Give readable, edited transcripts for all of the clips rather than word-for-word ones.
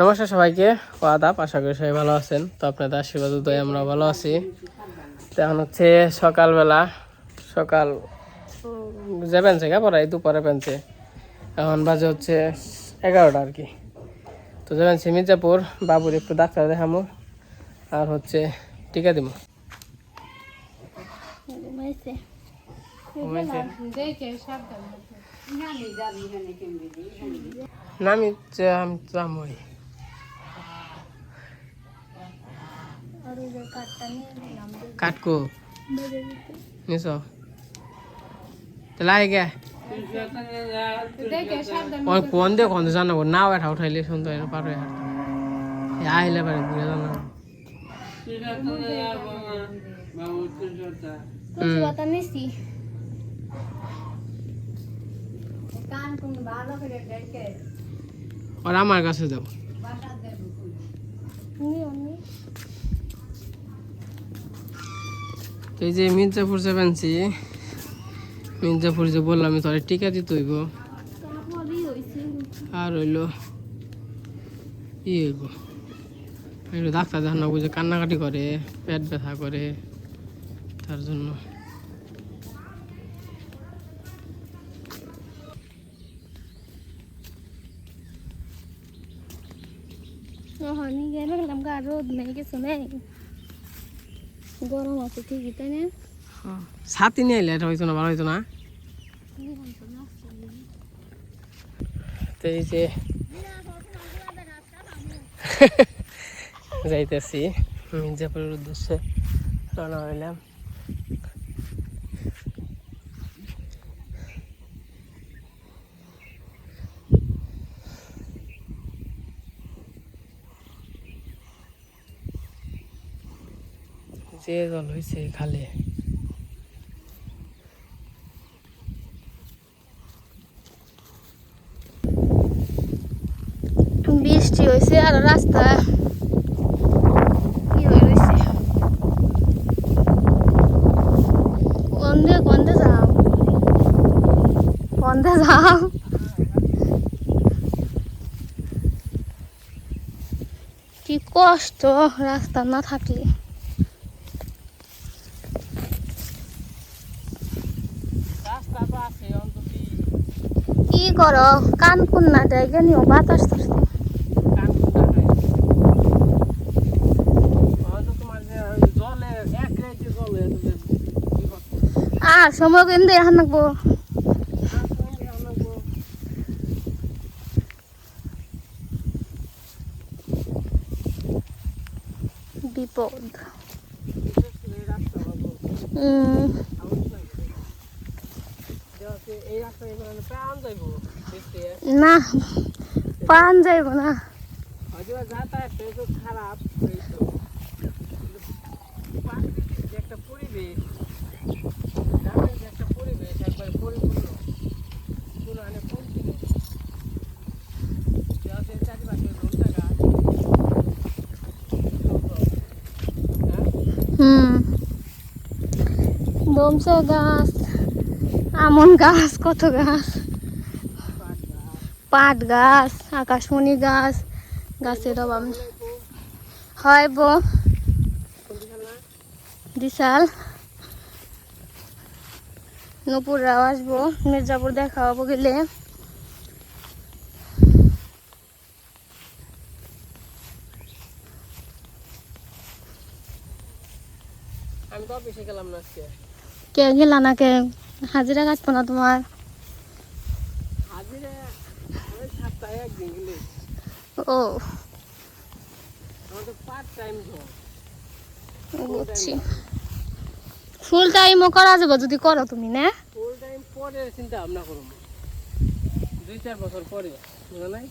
নমস্কার সবাইকে, আদাব। আশা করি সবাই ভালো আছেন। তো আপনাদের আশীর্বাদ উদয় আমরা ভালো আছি। তো এখন হচ্ছে সকালবেলা, সকাল যে পেনছে পড়াই দুপুরে পেনছে, এখন বাজে হচ্ছে 11টা আর কি। তো যাবেন মির্জাপুর, বাবুর একটু ডাক্তার দেখামো আর হচ্ছে টিকা দিব। নামি যামই কাটকো নিস তাহলে গে কোন দিয়ে কোন জানো নাও এটা উঠাইলে শুনতো এটা পারো আইলে পারে ঘুরে জানো আর আমার কাছে যাও। তো এই যে মির্জাপুর যাবেনছি, মির্জাপুর যে বললাম আমি তোর টিকা দিতে হইব আর হইলো হইব একটু ডাক্তার দেখানো বুঝে কান্নাকাটি করে, পেট ব্যথা করে, তার জন্য রোদ নেই কিছু নেই, গরম আছে ঠিকই তাই না? ছাতি নিয়ে এলে এটা হইতো না, ভালো হইতো না। তো এই যে যাইতেছি মির্জাপুরের উদ্দেশ্যে রওনা হইলাম। যে জল হয়েছে খালে, বৃষ্টি হয়েছে আর রাস্তা কি হয়ে রয়েছে। কোনতে যাও, কোনতে যাও? কি কষ্ট রাস্তা না থাকলে। কি করো কান কোন না জায়গা নিও বাতাস আসছে। আর সময় কিন্তু এখন রাখবো। বিপদ না, পান যাইব না। খারাপ একটা পরিবেশ, একটা পরিবেশ একবার পরিপূর্ণ বমসা গাছ, আমন গাছ, কত গাছ, পাট গাছ, আকাশমণি গাছ, গাছের অভাব হয় বো বিশাল। নূপুররাও আসবো, মির্জাপুর দেখা হবো গেলে। আমি তো অফিসে গেলাম না আজকে। কে গেলা না কে? হাজিরা কাটবো না তোমার? হাজিরা ওই সপ্তাহে একদিন গেলে। ও আমাদের পার্ট টাইম জব। বুঝছি, ফুল টাইমও করা যাবে যদি করো তুমি না। ফুল টাইম পরে চিন্তা ভাবনা করব, 2-4 বছর পরে, বুঝা নাই?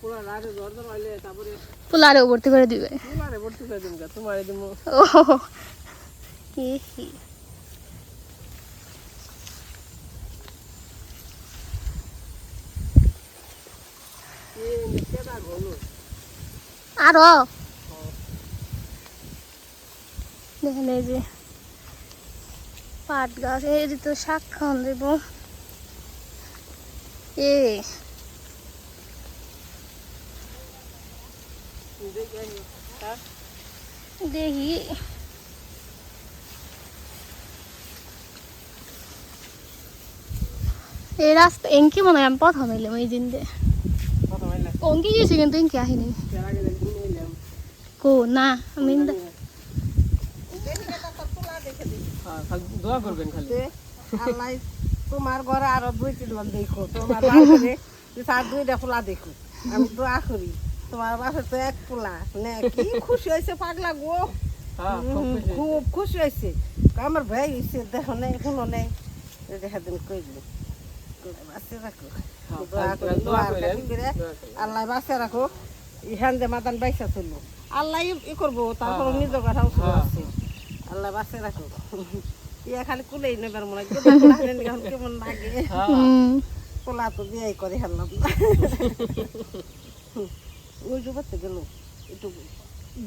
পুরা রাতে দরজা পাইলে তারপরে ফুলারে ভর্তি করে দিবে। ফুলারে ভর্তি করে দিমু, তোমারে দিমু। ও হি হি। আরো দেখেন এই যে পাট গাছ, এই তো শাক খাওয়ান দেব। দেখি এই রাস্তা এঙ্কি মনে হয় আমি প্রথম এলাম এই দিন দিয়ে অঙ্কি গেছি কিন্তু এঙ্কি আহিনি কো না আমি দোয়া করবেন খালি আল্লাহ তোমার ঘরে আরো 2-3 জন দেখো তোমার বাড়িতে 2-2টা পোলা দেখো আমি দোয়া করি তোমার বাসা তো এক পোলা নে কি খুশি হয়েছে পাগলা গো খুব খুশি হয়েছে আমার ভাই হয়েছে দেখো নেই এখনো নেই দেখা দিন কইলি বাঁচিয়ে রাখো দোয়া করি দোয়া করে আল্লাহ বাঁচিয়ে রাখো ইহান যে মাদান বাইসা চললো আল্লাহ ই করবো তারপর নিজের কথা আছে আল্লাহ বাঁচিয়ে রাখো ইয়া খালি কুলেই নেবার মনে হয় কেমন লাগে পোলা তো বিয়ে করে হারলাম ওই জোগাতে গেল একটু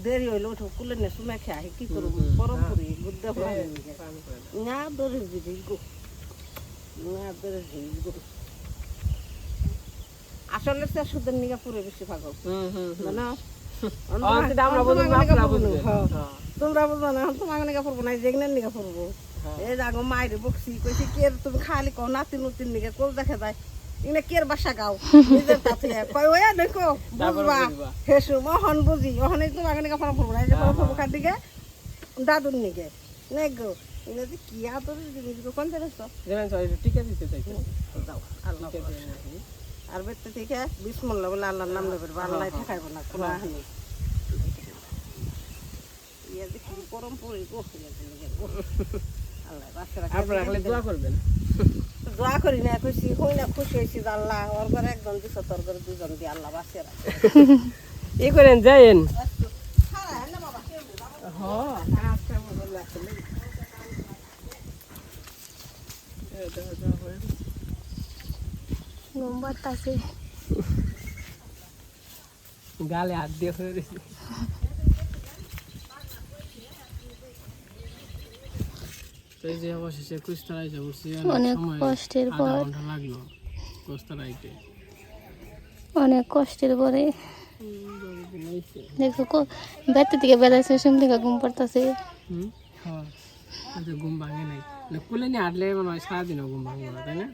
দেরি হইলো ওঠো কুলে নে শুনে খেয়ে কি করবো গরম করি গুদ্দা না দরে দিদি গো না দরে দিদি গো আসলে সে সুদের নিগা পুরে বেশি পাগল না তোমরা বুঝবো না তোমার নিগা পড়বো না যেগনের নিগা পড়বো এই যাগো মায়ের বকছি কইছি কে তুমি খালি কও নাতি নতির নিগা কোল দেখা যায় ইনে কের বাসা গাও নিজের কাছে কই ওয়া দেখো বুঝবা হেসু মোহন বুঝি ওহনে তোমার নিগা পড়বো না যে পড়বো কার দিকে দাদুর নিগে নে গো ইনে যে কি আদর জিনিস গো কোন দেরছ যেমন সবাই টিকা দিতে চাইছে দাও আল্লাহ আর বেতে থেকে বিসমিল্লাহ বলে আল্লাহর নাম নেবে আল্লাহ ঠকাইব না কোন হানি ইয়া দেখি গরম পড়ে গো আল্লাহ বাসরা আপনারা খালি দোয়া করবেন দোয়া করি না কইছি হই না খুশি হইছি আল্লাহ ওর ঘরে একজন দিছ তোর ঘরে দুজন দি আল্লাহ বাসে রাখে এই করেন যাইেন হ্যাঁ না বাবা হ্যাঁ আচ্ছা বলে আসলে নম্বর আছে গালে হাত দিয়ে হয়ে গেছে এই যে অবশেষে কুস্তারাই যাবছি অনেক কষ্টের পর লাগলো কুস্তারাইতে অনেক কষ্টের পরে দেখো বেতে থেকে বেলাইছে শুন থেকে ঘুম পড়তেছে হ্যাঁ ঘুম ভাঙে নাই কুলে নিয়ে হাঁটলে মনে হয় সারাদিনও ঘুম ভাঙবে না তাই না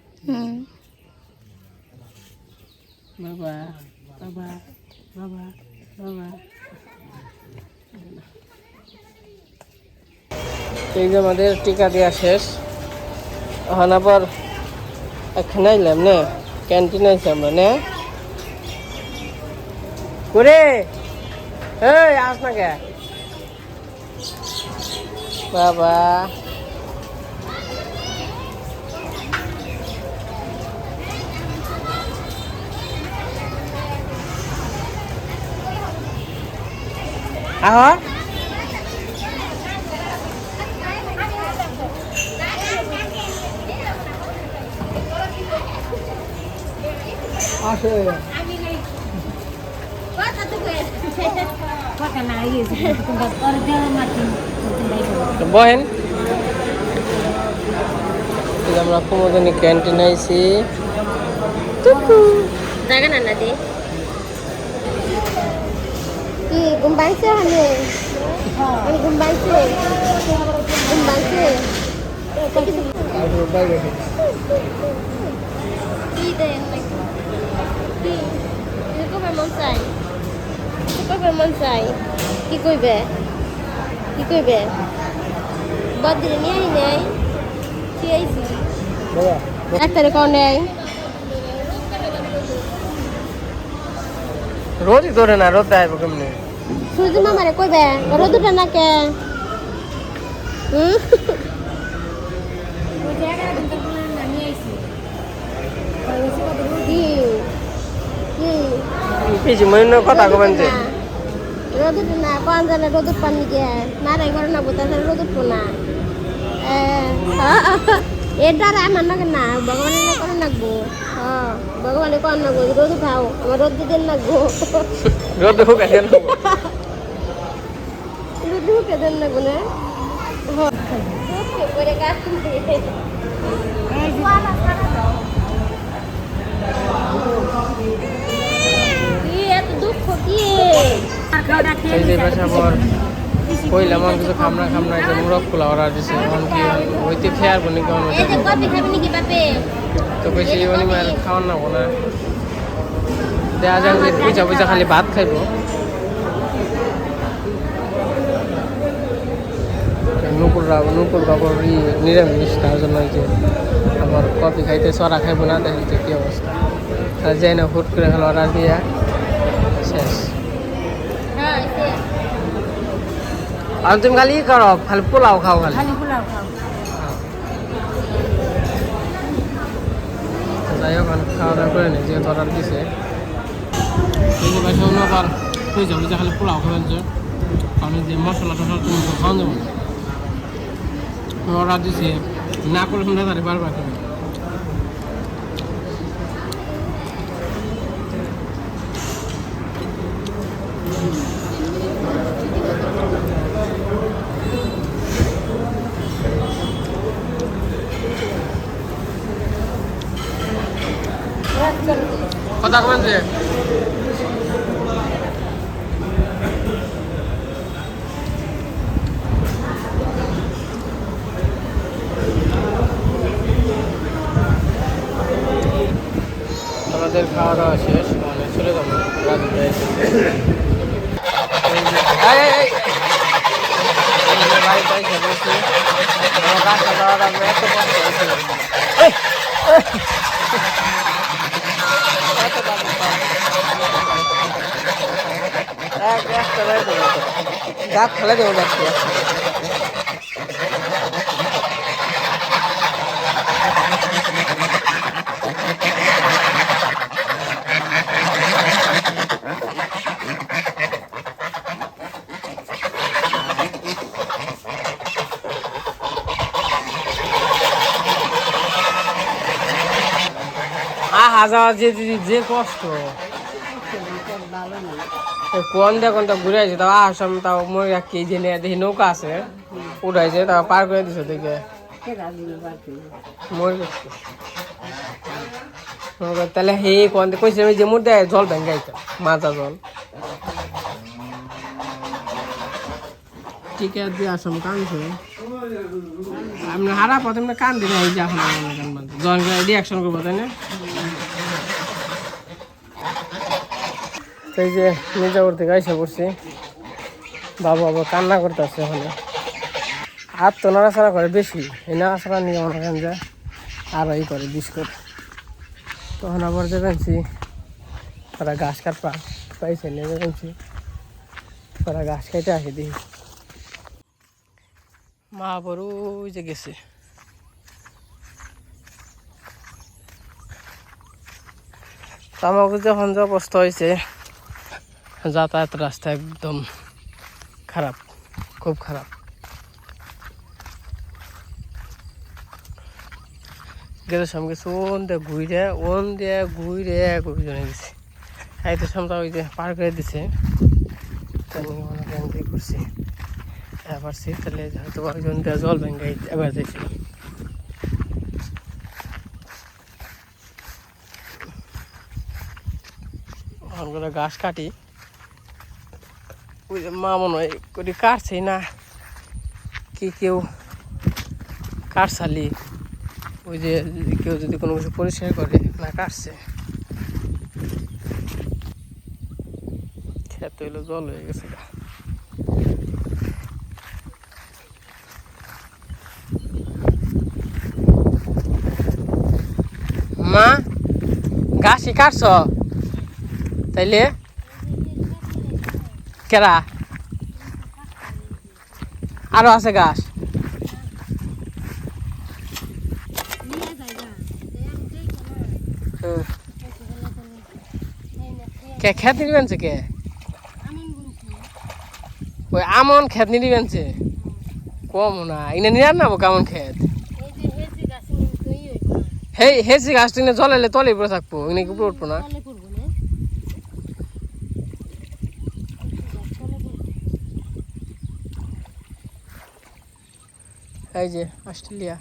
বাবা বাবা বাবা বাবা এই যে আমাদের টিকা দেওয়া শেষ এখন আবার এখানে আইলাম না ক্যান্টিনে আইছি আমরা না করে এই আস না কে বাবা আহ আসে বহেন আমরা কুমোদনী ক্যান্টিন আইছি জায়গা না দে কি গুম্বাইছে হানে আমি গুম্বাইছে কি দে কি কবে মন চাই কি কইবে বদরে নিয়ে আই নাই কি আইছি ডাক্তারে কোন নাই রোজই ধরে না রোদ দেয় কেমনি সূর্য মামারে কইবে রোদ উঠে না কে পিছি মইন কথা কবেন যে রোদ উঠে না কোন জানে রোদ পানি গে না রে করে না বুঝা রোদ উঠবো না এটা আমার নাকি না ভগবানের না করে নাকবো ভগবানে কর নাকবো রোদ উঠাও আমার রোদ দিতে নাকবো রোদ হোক দেন রোদ হুকে দেন নাকবো না করে গাছ কি এত দুঃখ কি এই যে পাশে আবার কইলাম আমার কিছু খামরা খামরা একটা মুরগ পোলা অর্ডার দিছে এখন কি হইতে খেয়ার বনি কেমন তো কইছি উনি মার খাওয়ান না না দেখা যাক যে বুঝা বুঝা খালি ভাত খাইবো নুপুর বাবর নিরামিষ তার জন্য যে আবার কফি খাইতে সরা খাইবো না দেখি কি অবস্থা আর যাই না হুট করে খালো অর্ডার দিয়া শেষ আর তুমি খালি করো খালি পোলাও খাও খালি যাই হোক খাওয়া দাওয়া করে নি যেহেতু অর্ডার দিছে এই যে বাসা অন্য আবার হয়ে যাবো যে খালি পোলাও খাবেন যে কারণ যে মশলা টসলা তুমি খাওয়া যাবো না অর্ডার দিছে না করলে শুনে তারে বারবার খাবে কথা কবেন যে আমাদের খাওয়া দাওয়া শেষ মানে চলে যাবো বাড়িতে এসে বসছি রাস্তা যাওয়ার আগে এত কষ্ট হয়েছে দাঁত ফেলে দেবো যাচ্ছি যাওয়া যে কষ্ট কোন দেখুন ঘুরে আছে তাও আসাম তাও মরে কি যে দেখি নৌকা আছে উঠাইছে তাও পার করে দিছে দেখে মরে গেছে তাহলে হে কোন কইছে যে মোর দেয় জল ভেঙ্গাইছে মাজা জল টিকিট দিয়ে আসাম কানছে আপনি হারা প্রথমে কান দিলে এই যে এখন জন রিয়াকশন করবো তাই না এই যে মির্জাপুর থেকে এসে পড়ছি বাবু আবার কান্না করতেছে ওখানে হাত তো নাড়াচাড়া করে বেশি এই নাড়াচাড়া নিয়ে মনে করেন যে আরো ই করে বিস্কুট তখন আবার যে পেনছি ওরা ঘাস কাটপা পাইছে নিয়ে পেনছি ওরা ঘাস খাইতে আসি দেখি মা বড় যে গেছে আমাকে যখন যে অবস্থা হয়েছে যাতায়াত রাস্তা একদম খারাপ খুব খারাপ গেছে সঙ্গে ওন দিয়ে ঘুরে কবিজনে গেছি খাইতে সামটা ওই যে পার করে দিছে করছি এবার তাহলে হয়তো কয়েকজন দিয়ে জল ভেঙে এবার যাইছিল ঘাস কাটি ওই যে মা মনে হয় করি কাটছেই না কি কেউ কাটছালি ওই যে কেউ যদি কোনো কিছু পরিষ্কার করে না কাটছে খেত হইলো জল হয়ে গেছে মা ঘাসই কাটছ তাইলে কেরা আরো আছে ঘাস কে খেত নিবেনছে কে ওই আমন খেত নিবেনছে কম না ইনে নিয়ে নাবো কেমন খেত হেসি ঘাস টিনে জলাইলে তলে পড়ে থাকবো ইনে কি উপরে উঠবো না এই যে অস্ট্রেলিয়া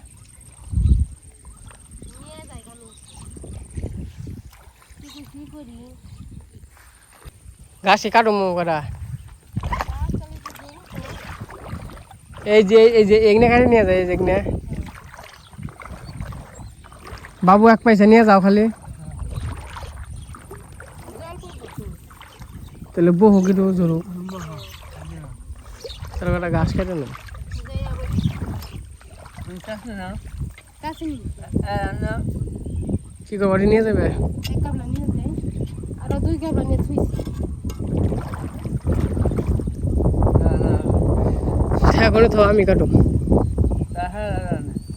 ঘাসি কাটুমু করা এই যে এগনে খালি নিয়ে যায়, এই যে এগনে। বাবু এক পয়সা নিয়ে যাও খালি, তাহলে বহু কিন্তু জরু তাহলে একটা ঘাস কেটে নেই। কাছে নি কি করবারি নিয়ে যাবে? এক গাবলা নিয়ে যায় আর 2 গাবলা নিয়ে থুইছি এখন তো আমি কাটুম।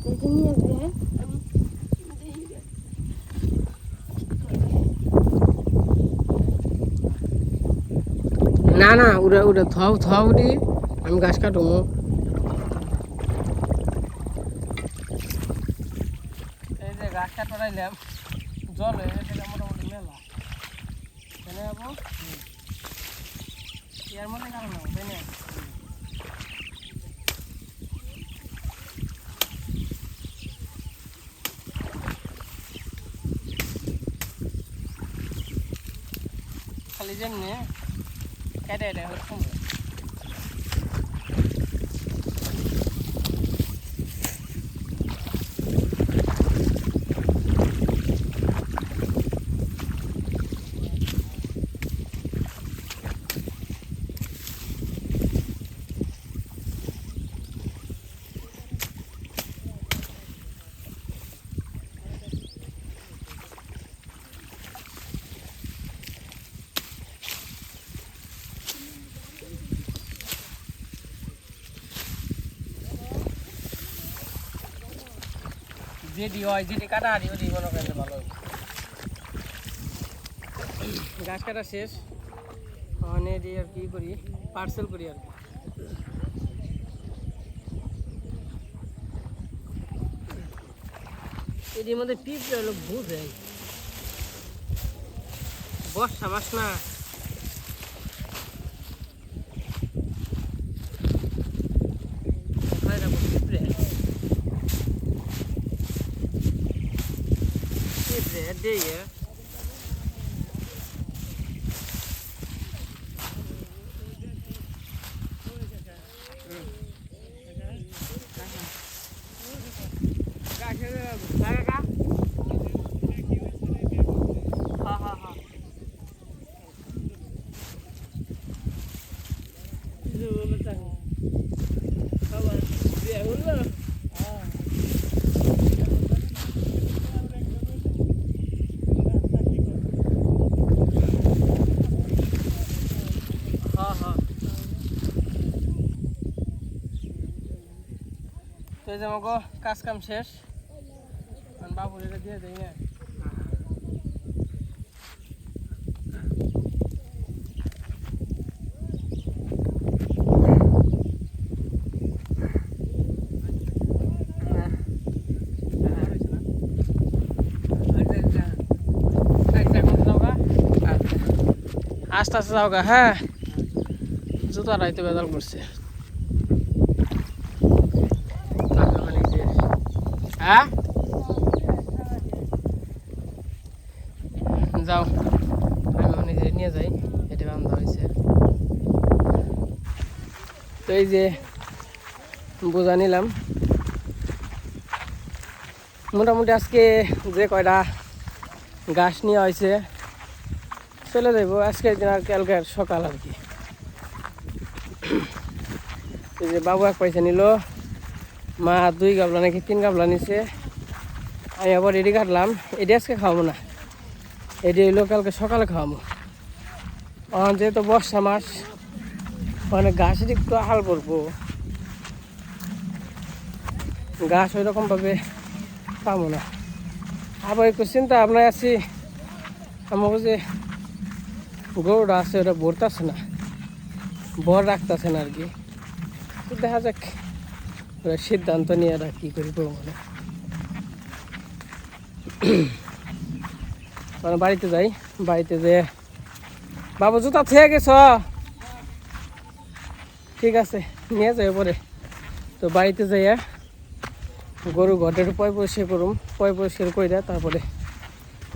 এই নিয়ে যায় না না ওটা ওটা থাও থাও দি, আমি ঘাস কাটুম। এই যে ঘাস কাটাইলাম, জল হয়ে গেছে মোটামুটি মেলা। এনে যাবো এর মধ্যে কারণ তাই না? খালি যেমনি কেটে কেটে হচ্ছে যেটি হয়, যেটি কাটা হারি ওটি মনে করেন ভালো হবে। গাছ কাটা শেষ, ওখানে দিয়ে আর কি করি, পার্সেল করি আর কি। এটির মধ্যে পিঁপড়ে হলো বুঝে বর্ষা মাস না, পিঁপড়ে পিঁপড়ে দিয়ে তো এই যে আমাকে কাজ কাম শেষ, বাবুর এটা দিয়ে দেয় না। আস্তে আস্তে যাও গা, হ্যাঁ জুতা রাইতে বেদাল করছে। হ্যাঁ যাও, আমি নিজে নিয়ে যাই, এটা বান্ধা হয়েছে। তো এই যে বোঝা নিলাম, মোটামুটি আজকে যে কয়টা ঘাস নিয়ে হয়েছে চলে যাবো আজকের দিন আর কালকে সকাল আর কি। এই যে বাবু এক পয়সা নিল, মা 2 গাবলা নাকি 3 গাবলা নিছে, আমি আবার এটি কাটলাম। এটি আজকে খাওয়াবো না, এটি হইলো কালকে সকালে খাওয়াবো। যেহেতু বর্ষা মাস, মানে ঘাসের একটু হাল পড়বো, ঘাস ওই রকমভাবে পাবো না। আবার একটু চিন্তা ভাবনায় আছি, আমাকে যে গরুটা আছে ওটা ভরতেছে না, ভর রাখতেছে না আর কি। দেখা যাক ওরা সিদ্ধান্ত নিয়ে আর কি করি মানে মানে বাড়িতে যাই, বাড়িতে যে বাবু জুতা থেকে গেছ, ঠিক আছে নিয়ে যাই পরে। তো বাড়িতে যাইয়া গরু ঘরের পয় পরিষ্কার করুম, পয় পরিষ্কার করে তারপরে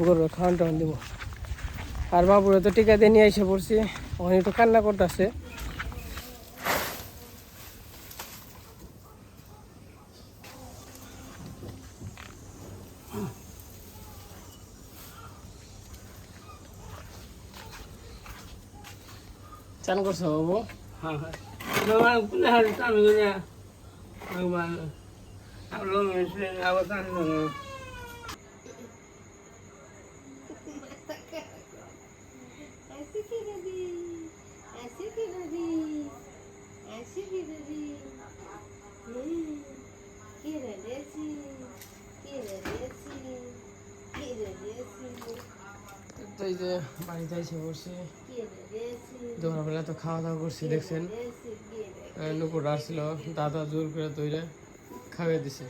গরুর খাওয়ান টাওয়ান দিব। আর বাবুরা তো টিকা দিয়ে নিয়ে এসে পড়ছি, ওখানে তো কান্না করতেছে। চান করছো বাবু? হ্যাঁ হ্যাঁ তোমার কোনে হাতে চালু করে একবার আলো মেশে আবার চালু করে ऐसे की दीदी ऐसे की दीदी ऐसे की दीदी की रेसी की रेसी की रेसी তো এই যে বাড়িতে এসে বসছি, की रेसी দুপুরবেলা তো খাওয়া দাওয়া করছি দেখছেন। रेसी की নুপুর আসছিল, দাদা জোর করে তৈরি খাওয়াই দিছে।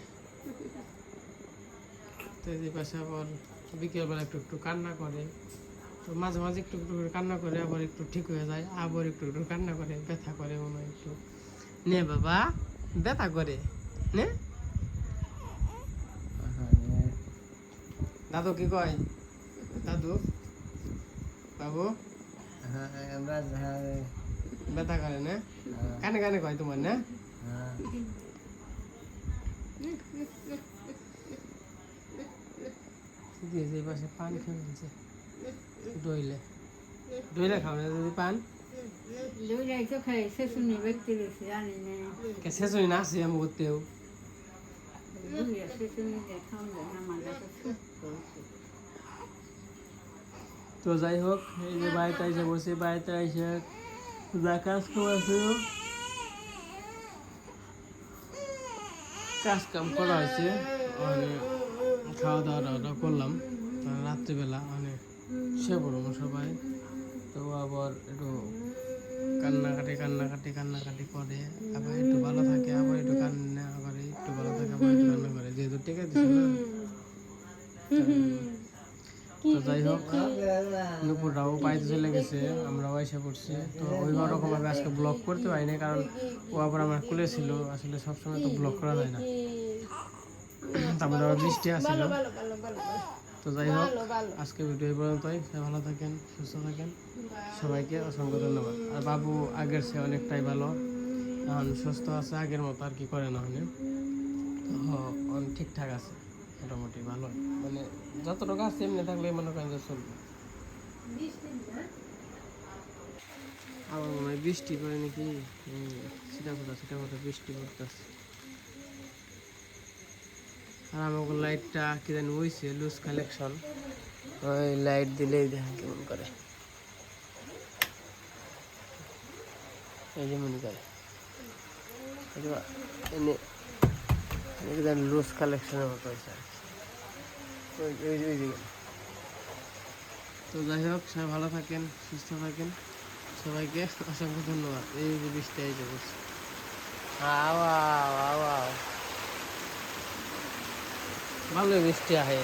তো এই পাশে আবার বিকেলবেলা একটু একটু কান্না করে, তো মাঝে মাঝে একটু একটু করে কান্না করে, আবার একটু ঠিক হয়ে যায়, আবার একটু একটু কান্না করে, ব্যথা করে মনে হয় একটু। নে বাবা, ব্যথা করে নে। দাদু কি কয়? দাদু বাবু ব্যথা করে না? কানে কানে কয় তোমার না? দিয়েছে এই পাশে পান খেয়ে ফেলছে, ডইলে ডইলে খাও না যদি পান শেষ হই না আসি আমি করতেও। তো যাই হোক, এই যে বাড়িতে এসে বসে, বাড়িতে এসে যা কাজ করেছিল কাজ কাম করা হয়েছে, মানে খাওয়া দাওয়া টাওয়া করলাম। রাত্রিবেলা মানে সে পড়বো সবাই, তো আবার একটু কান্নাকাটি করে, আবার একটু ভালো থাকে, আবার একটু কান্না করে, একটু ভালো থাকে, আবার একটু কান্না করে, যেহেতু টেকে দিচ্ছে না। তো যাই হোক, নুপুররাও পাইতে চলে গেছে, আমরাও এসে পড়ছি। তো ওই রকম আমি আজকে ব্লগ করতে পারিনি, কারণ ও আবার আমার কুলে ছিল। আসলে সবসময় তো ব্লগ করা যায় না, তারপরে আবার বৃষ্টি আসছিল। তো যাই হোক, আজকে ভিডিও এই পর্যন্তই। সবাই ভালো থাকেন, সুস্থ থাকেন, সবাইকে অসংখ্য ধন্যবাদ। আর বাবু আগের চেয়ে অনেকটাই ভালো, এখন সুস্থ আছে, আগের মতো আর কি করে না হলে, তো ঠিকঠাক আছে, মোটামুটি ভালো, মানে যতটুকু আছে এমনি থাকলে মনে করেন যে চলবে। আবার মনে হয় বৃষ্টি পড়ে নাকি, সেটা কথা বৃষ্টি পড়তেছে। আর আমাকে লাইটটা কি জানি হয়েছে, লুজ কালেকশন, ওই লাইট দিলেই দেখেন কেমন করে, এই যে মনে করে এনে লুজ কালেকশনের মতো হয়েছে আর কি। তো যাই হোক, সবাই ভালো থাকেন, সুস্থ থাকেন, সবাইকে অসংখ্য ধন্যবাদ। এই যে বৃষ্টি এই যে বসে ভালোই বৃষ্টি আহে।